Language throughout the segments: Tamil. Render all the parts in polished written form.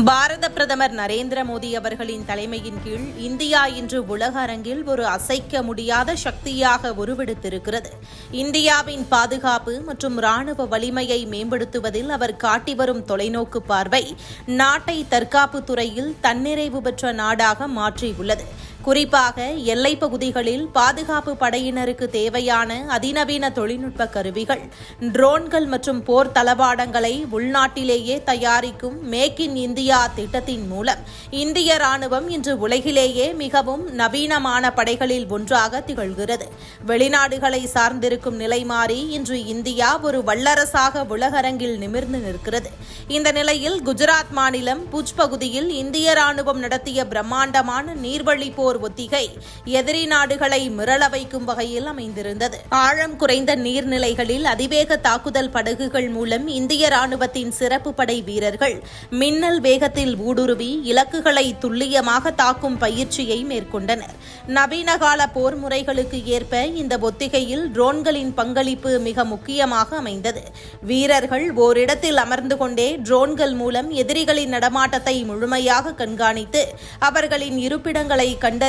பாரத பிரதமர் நரேந்திர மோடி அவர்களின் தலைமையின் கீழ் இந்தியா இன்று உலக அரங்கில் ஒரு அசைக்க முடியாத சக்தியாக உருவெடுத்திருக்கிறது. இந்தியாவின் பாதுகாப்பு மற்றும் ராணுவ வலிமையை மேம்படுத்துவதில் அவர் காட்டி வரும் தொலைநோக்கு பார்வை நாட்டை தற்காப்பு துறையில் தன்னிறைவு பெற்ற நாடாக மாற்றியுள்ளது. குறிப்பாக எல்லைப் பகுதிகளில் பாதுகாப்பு படையினருக்கு தேவையான அதிநவீன தொழில்நுட்ப கருவிகள், ட்ரோன்கள் மற்றும் போர் தளவாடங்களை உள்நாட்டிலேயே தயாரிக்கும் மேக் இன் இந்தியா திட்டத்தின் மூலம் இந்திய ராணுவம் இன்று உலகிலேயே மிகவும் நவீனமான படைகளில் ஒன்றாக திகழ்கிறது. வெளிநாடுகளை சார்ந்திருக்கும் நிலை மாறி இன்று இந்தியா ஒரு வல்லரசாக உலகரங்கில் நிமிர்ந்து நிற்கிறது. இந்த நிலையில் குஜராத் மாநிலம் புஜ் பகுதியில் இந்திய ராணுவம் நடத்திய பிரம்மாண்டமான நீர்வழி போர் ஒத்திகை எதிரி நாடுகளை மிரள வைக்கும் வகையில் அமைந்திருந்தது. ஆழம் குறைந்த நீர்நிலைகளில் அதிவேக தாக்குதல் படகுகள் மூலம் இந்திய ராணுவத்தின் சிறப்பு படை வீரர்கள் மின்னல் வேகத்தில் ஊடுருவி இலக்குகளை துல்லியமாக தாக்கும் பயிற்சியை மேற்கொண்டனர். நவீனகால போர் முறைகளுக்கு ஏற்ப இந்த ஒத்திகையில் ட்ரோன்களின் பங்களிப்பு மிக முக்கியமாக அமைந்தது. வீரர்கள் ஓரிடத்தில் அமர்ந்து கொண்டே ட்ரோன்கள் மூலம் எதிரிகளின் நடமாட்டத்தை முழுமையாக கண்காணித்து அவர்களின் இருப்பிடங்களை கண்டறிந்து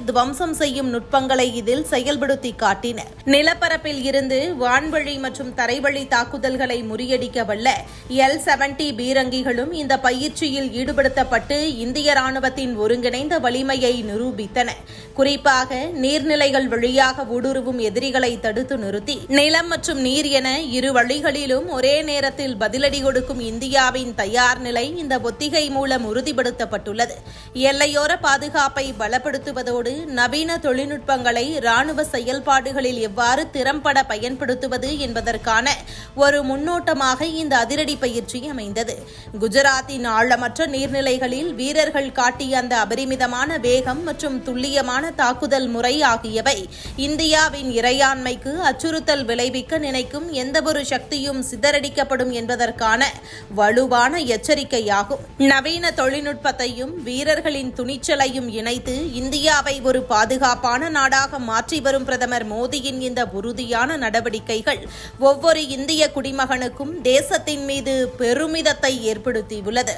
துவம்சம் செய்யும் நுட்பங்களை இதில் செயல்படுத்தி காட்டினர். நிலப்பரப்பில் இருந்து வான்வழி மற்றும் தரைவழி தாக்குதல்களை முறியடிக்க வல்ல L-70 பீரங்கிகளும் இந்த பயிற்சியில் ஈடுபடுத்தப்பட்டு இந்திய ராணுவத்தின் ஒருங்கிணைந்த வலிமையை நிரூபித்தன. குறிப்பாக நீர்நிலைகள் வழியாக ஊடுருவும் எதிரிகளை தடுத்து நிறுத்தி நிலம் மற்றும் நீர் என இரு வழிகளிலும் ஒரே நேரத்தில் பதிலடி கொடுக்கும் இந்தியாவின் தயார் நிலை இந்த ஒத்திகை மூலம் உறுதிப்படுத்தப்பட்டுள்ளது. எல்லையோர பாதுகாப்பை பலப்படுத்துவதோடு நவீன தொழில்நுட்பங்களை ராணுவ செயல்பாடுகளில் எவ்வாறு திறம்பட பயன்படுத்துவது என்பதற்கான ஒரு முன்னோட்டமாக இந்த அதிரடி பயிற்சி அமைந்தது. குஜராத்தின் ஆழமற்ற நீர்நிலைகளில் வீரர்கள் காட்டிய அந்த அபரிமிதமான வேகம் மற்றும் துல்லியமான தாக்குதல் முறை ஆகியவை இந்தியாவின் இறையாண்மைக்கு அச்சுறுத்தல் விளைவிக்க நினைக்கும் எந்தவொரு சக்தியும் சிதறடிக்கப்படும் என்பதற்கான வலுவான எச்சரிக்கையாகும். நவீன தொழில்நுட்பத்தையும் வீரர்களின் துணிச்சலையும் இணைத்து இந்தியாவை ஒரு பாதுகாப்பான நாடாக மாற்றி வரும் பிரதமர் மோடியின் இந்த உறுதியான நடவடிக்கைகள் ஒவ்வொரு இந்திய குடிமகனுக்கும் தேசத்தின் மீது பெருமிதத்தை ஏற்படுத்தியுள்ளது.